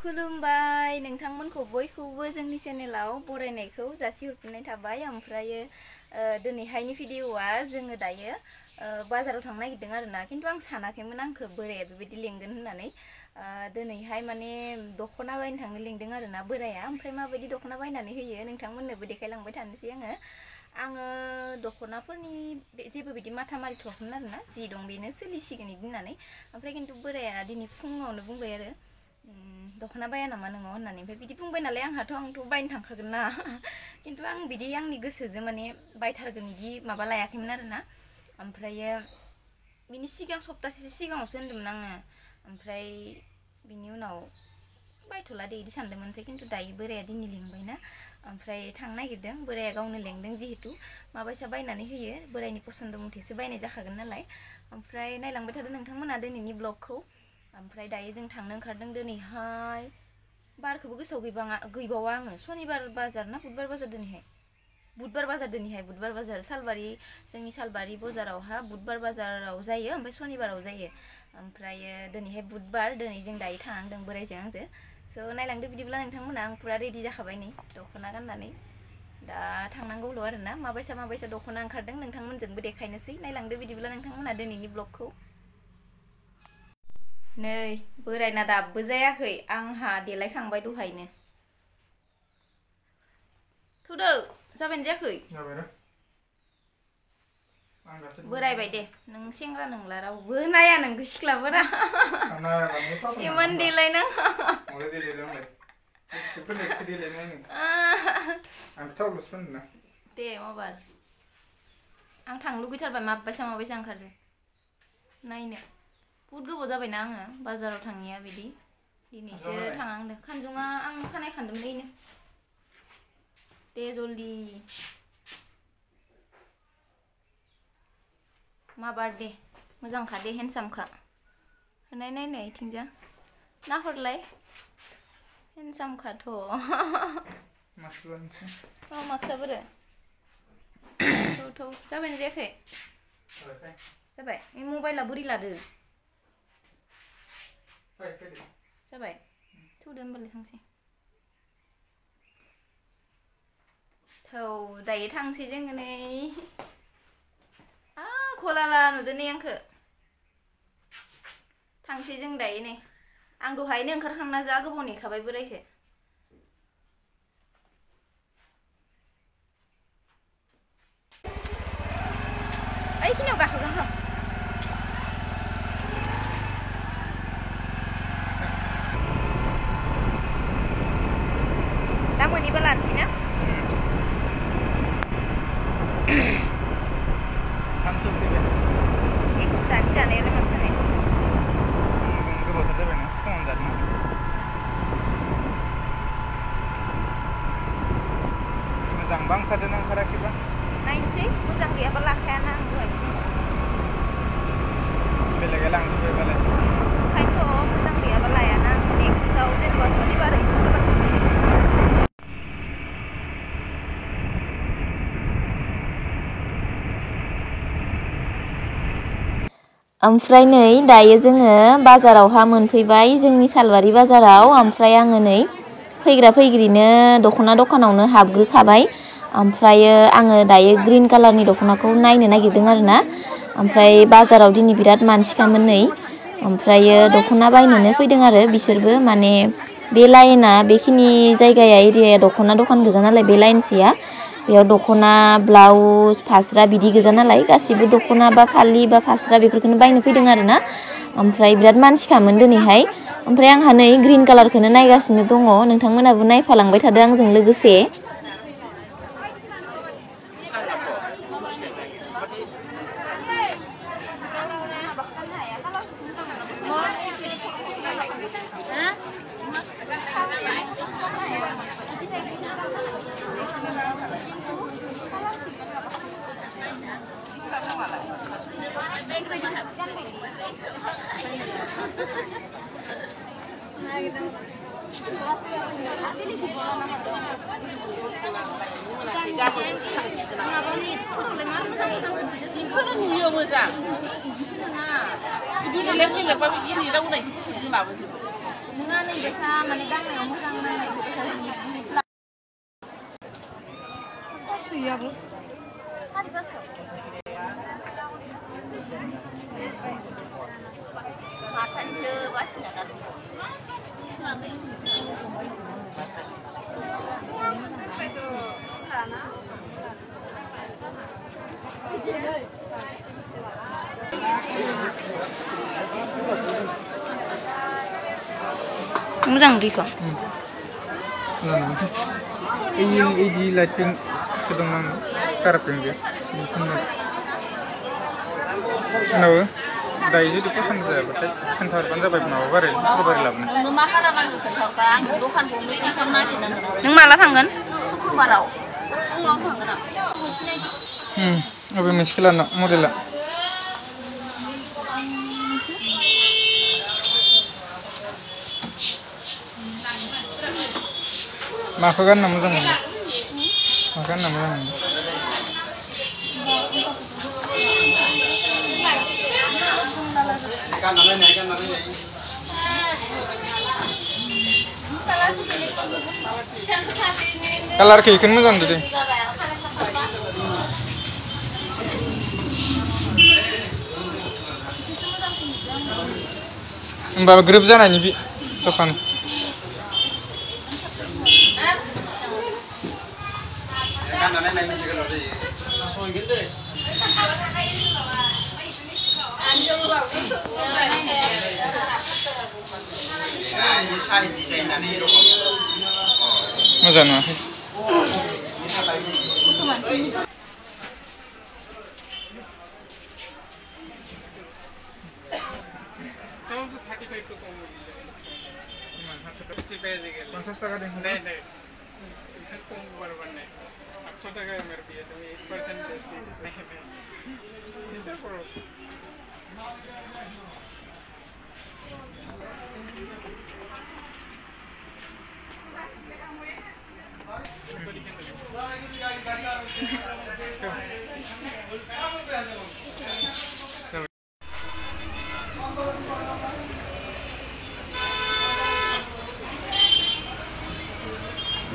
खुलुमबाय नोंथांमोनखौ बयखौबो जोंनि चेनेलाव बरायनायखौ जासिहरफिननाय थाबाय। ओमफ्रायो दिनैहायनि भिडिअआ जोङो दायो बाजाराव थांनो नागिरदों आरोना, खिन्थु आं सानाखैमोन आंखौ बोराया बेबायदि लेंगोन होननानै। दिनैहाय माने दख'ना बायनो थांनो लेंदों आरोना बोराया। ओमफ्राय माबायदि दख'ना बायनानै होयो नोंथांमोननोबो देखायलांबाय थानोसै आङो दख'नाफोरनि जेबो बिदि माथा मारिथ'वाखैमोन आरोना, जि दं बेनो सोलिसिगोन बिदि होननानै। ओमफ्राय खिन्थु बोराया दिनै फुङावनो बुंबाय आरो दख'ना बाया नामा नोङो होननानै। ओमफ्राय बिदि बुंबाय नालाय आंथ' बायनो थांखागोन ना। खिन्थु आं बिदि आंनि गोसोजों माने बायथारगोन बिदि माबा लायाखैमोन आरोना। ओमफ्रायो बिनि सिगां सप्तासेसो सिगाङावसो होन्दोंमोन आङो। ओमफ्राय बिनि उनाव बायथ'ला दे बिदि सानदोंमोन। ओमफ्राय खिन्थु दायो बोराया दिनै लेंबायना, ओमफ्राय थांनो नागिरदों। बोराया गावनो लेंदों जिहेतु माबायसा बायनानै होयो, बोरायनि पसन्द मथेसो बायनाय जाखागोन नालाय। ओमफ्राय नायलांबाय थादो नोंथांमोना दिनैनि ब्लगखौ। ओमफ्राय दायो जों थांनो ओंखारदों दिनैहाय। बारखौबो गोसोआव गैबावा आङो। सनिबार बाजार ना बुधबार बाजार दिनैहाय? बुधबार बाजार सालबारि, जोंनि सालबारि बाजारावहा बुधबार बाजाराव जायो, ओमफ्राय सनिबाराव जायो। ओमफ्रायो दिनैहाय बुधबार, दिनै जों दायो थांनांदों बोरायजों आंजों। स' नायलांदो बिदिब्ला नोंथांमोना। आं फुरा रेडि जाखाबाय नै दख'ना गाननानै। दा थांनांगौल' आरोना। माबायसा दख'ना ओंखारदों नोंथांमोनजोंबो देखायनोसै। नायलांदो बिदिब्ला नोंथांमोना दिनैनि ब्लगखौ। नै बोरायना दाबो जायाखै, आंहा देलायखांबाय दहायनो। थौदो जाबायना जायाखै? बोरायबाय दे, नों सेंग्रा नंला, रावबो नाया नोंखौ सिख्लाफोरा। इमान देलायनाङा। दे माबार आं थांनो लुगैथारबाय माबायसा ओंखारो नायनो। बुहुद गोबाव जाबायना आङो बाजाराव थाङिया बिदि। दिनैसो थांनांदों। खानजङा आं खानाय खानदोंमोन इनो। दे जल्दि माबार दे, मोजांखा दे, हेन्डसामखा। नायनाय इथिंजा नाहरलाय, हेन्डसामखाथ'। माक्सा बोरो थौ जाबायना जायाखै? जाबाय। मबाइला बोरै लादो? जाबाय। थौदो होमबालाय थांसै। थौ दायो थांसै जोङो नै। खलाला नुदो नै आंखो। थांसै जों दायो नै। आं दहायनो ओंखारखांना जा गोबाव नेखाबाय बोरायखो। ओइखिनियाव गाखोगोन र'। दा मोनैबा लानोसै ना? एखौ दानि जानाय रोङामोन गोबावथार जाबायना फुङावनो जादों। मोजांबा ओंखारदोंना ओंखाराखैबा नायनोसै। मोजां गैयाबा लाखायाना आं दहाय। बेलेगा लांजोब्बायबालाय। ओंखायनोथ' मोजां गैयाबा लायाना आं। नेक्स्टआव जेनेबा सनिबारै ओमफ्राय नै दायो जोङो बाजारावहा मोनफैबाय, जोंनि सालबारि बाजाराव। ओमफ्राय आङो नै फैग्रिनो दख'ना दखानावनो हाबग्रोखाबाय। ओमफ्रायो आङो दायो ग्रिन कालारनि दख'नाखौ नायनो नागिरदों आरोना। ओमफ्राय बाजाराव दिनै बिराद मानसिखामोन नै। ओमफ्रायो दख'ना बायनोनो फैदों आरो बिसोरबो। माने बे लाइना, बेखिनि जायगाया एरियाया दख'ना दखान गोजा नालाय, बे लाइनसेया। बेयाव दख'ना, ब्लाउस, फास्रा बिदि गोजा नालाय, गासिबो दख'ना बा फालि बा फास्रा बेफोरखौनो बायनो फैदों आरोना। ओमफ्राय बिराद मानसिखामोन दिनैहाय। ओमफ्राय आंहा नै ग्रिन कालारखौनो नायगासिनो दङ। नोंथांमोनाबो नायफालांबाय थादो आंजों लोगोसे। नुयो मोजां बिदि लेलेब लेलेबबा बिदि नेदावनायखौ लाबोजोबो नङा नै बिसा माने गाननायाव मोजां नांनाय सुयाबो सारि पास माथानिसो बासिना गान मोजां दैखौ ini lighting sedang karpeng dia kenapa dari itu pesan saya betul kantor bandar baik mau bari labna मा खालामनांगौ खोन्थाबा आं दखानखौ मिटिं खालामना होनांगोन नों माला थांगोन सुक्रुबाराव फुङाव थांगोन आं अबे मिस्किलाना मडेला माखौ गानना मोजां मोनो माखौ गानना मोजां मोनो कालारखौ इखौनो मोजां मोनदो दे होमबा ग्रोब जानायनि बि दखान मोजां नुवाखै पचास टाका दें नहीं नहीं कम बराबर नहीं 800 टाका MRP है सभी 1%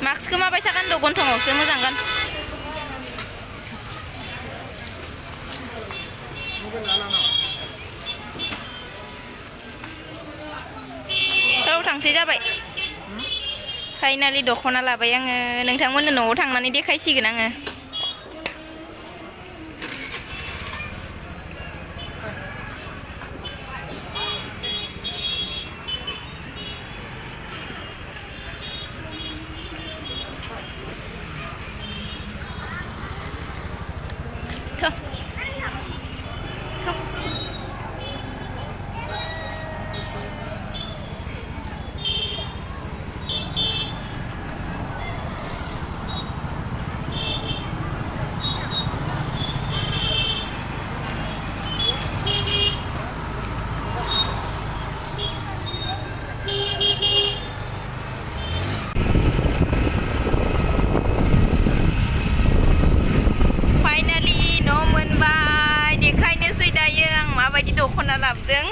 मास्कखौ माबायसा गानदो गन्थङावसो मोजां गान औ थांसै जाबाय फाइनालि दख'ना लाबाय आङो नोंथांमोननो न'आव थांनानै देखायसिगोन आङो माबायदि दख'ना लाबोदों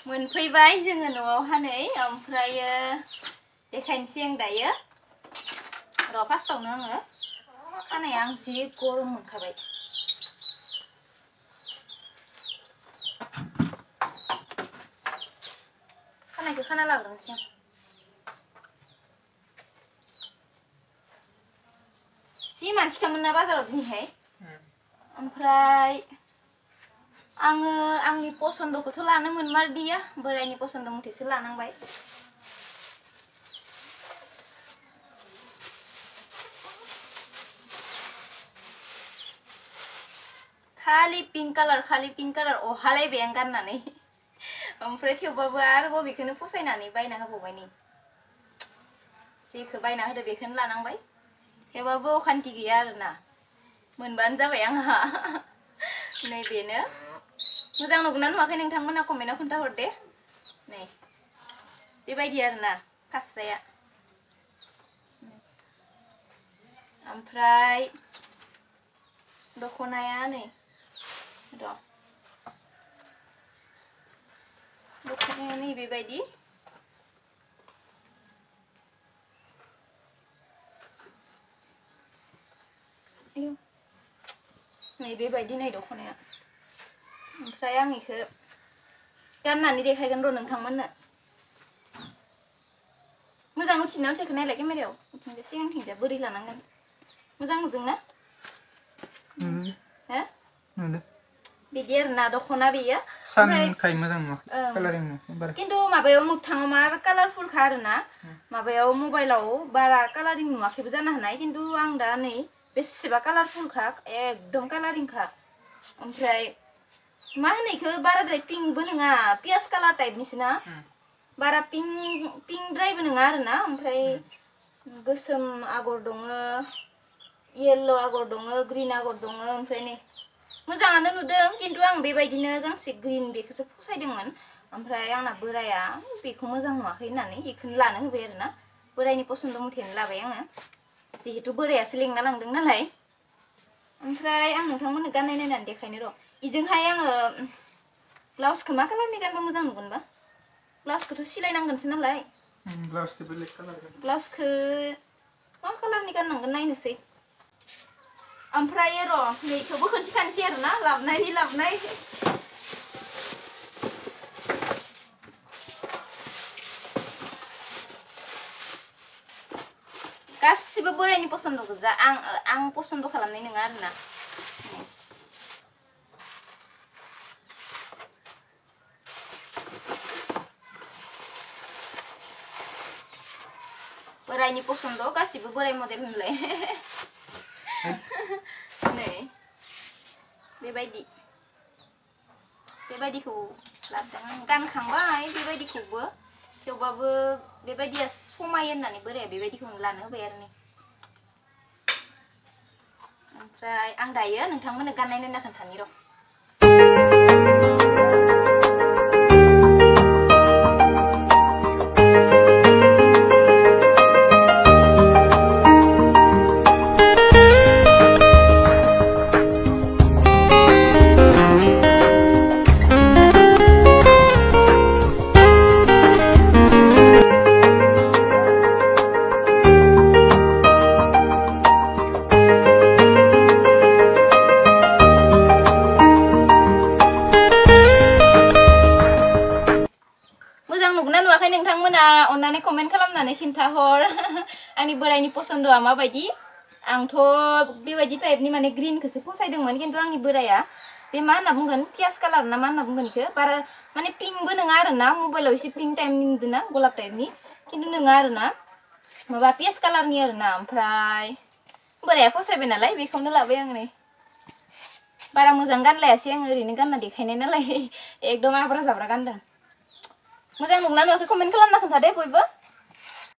मोनफैबाय जोङो न'आवहानै ओमफ्रायो देखायनोसै आं दायो र' फार्स्टआवनो आङो खानाया आं जि गरम मोनखाबाय खानायखौ खाना लाग्रोनोसै आं जि मानसिखामोन ना बाजाराव दिनैहाय ओमफ्राय आङो आंनि पसन्दखौथ' लानो मोनमारदिया बोरायनि पसन्द मथेसो लानांबाय खालि पिंक कालार अहालायबाय आं गाननानै ओमफ्राय थेवबाबो आरोबाव बेखौनो फसायनानै बायना होबावबाय नै जेखौ बायना होदो बेखौनो लानांबाय थेवबाबो अखान्थि गैया आरोना मोनबानो जाबाय आंहा नैबेनो मोजां नुगोना नुवाखै नोंथांमोना कमेन्टआव खोन्थाहर दे नै बेबायदि आरोना फास्राया ओमफ्राय दख'नाया नै र' नै बेबायदि नै बेबायदि नै दख'नाया ओमफ्राय आं इखो गाननानै देखायगोन र' नोंथांमोननो मोजां उथिना उथियाखै नायलाय केमेरायाव उथिंजा सिगांथिंजा बोरै लानांगोन मोजां नुदोंना हो बिदि आरोना दख'ना बेयो सानखाय मोजां नुवा कालारिं बारा खिन्थु माबायाव मोगथाङाव मा कालारफुलखा आरोना माबायाव मबाइलाव बारा कालारिं नुवाखैबो जानो हानाय खिन्थु आं दा नै बेसेबा कालारफुलखा एकदम कालारिंखा ओमफ्राय मा होनो इखो बाराद्राय पिंकबो नङा पियाज कालार टाइपनिसो ना बारा पिंकद्रायबो नङा आरोना ओमफ्राय गोसोम आगर दङ येल्ल' आगर दङ ग्रीन आगर दङ ओमफ्राय नै मोजाङानो नुदों खिन्थु आं बेबायदिनो गांसे ग्रीन बेखौसो फसायदोंमोन ओमफ्राय आंना बोराया बेखौ मोजां नुवाखै होननानै बेखौनो लानो होबाय आरोना बोरायनि पसन्द मथेनो लाबाय आङो जिहेतु बोरायासो लेंना लांदों नालाय ओमफ्राय आं नोंथांमोननो गाननाय नायनानै देखायनो र' इजोंहाय आङो ब्लाउसखौ मा कालारनि गानबा मोजां नुगोनबा ब्लाउसखौथ' सिलायनांगोनसो नालाय ब्लाउसखौ मा कालारनि गाननांगोन नायनोसै ओमफ्राय र' नैखौबो खोन्थिखानोसै आरोना लाबनाय गासिबो बोरायनि पसन्द गोजा आं पसन्द खालामनाय नङा आरोना बोरायनि पसन्द गासिबो बोराय मडेल होनलाय नै बेबायदिखौ लाबोदों आं गानखांबाय बेबायदिखौबो थेवबाबो बेबायदिया समायो होननानै बोराया बेबायदिखौनो लानो होबाय आरो नै ओमफ्राय आं दायो नोंथांमोननो गाननाय नायना खोन्थानि र' नोंथांमोना अन्नानै कमेन्ट खालामनानै खिन्थाहर आंनि बोरायनि पसन्दआ माबायदि आंथ' बेबायदि टाइपनि माने ग्रीनखौसो फसायदोंमोन खिन्थु आंनि बोराया बे मा होनना बुंगोन पियाज कालार ना मा होनना बुंगोन इखो बारा माने पिंकबो नङा आरोना मबाइलाव एसे पिंक टाइपनि नुदोंना गलाब टाइपनि खिन्थु नङा आरोना माबा पियाज कालारनि आरोना ओमफ्राय बोराया फसायबाय नालाय बेखौनो लाबाय आं नै बारा मोजां गानलायासै आङो ओरैनो गानना देखायनाय नालाय एकदम आब्रा जाब्रा गानदों मोजां नुगोना नुवाखै कमेन्ट खालामना खोन्थादे बयबो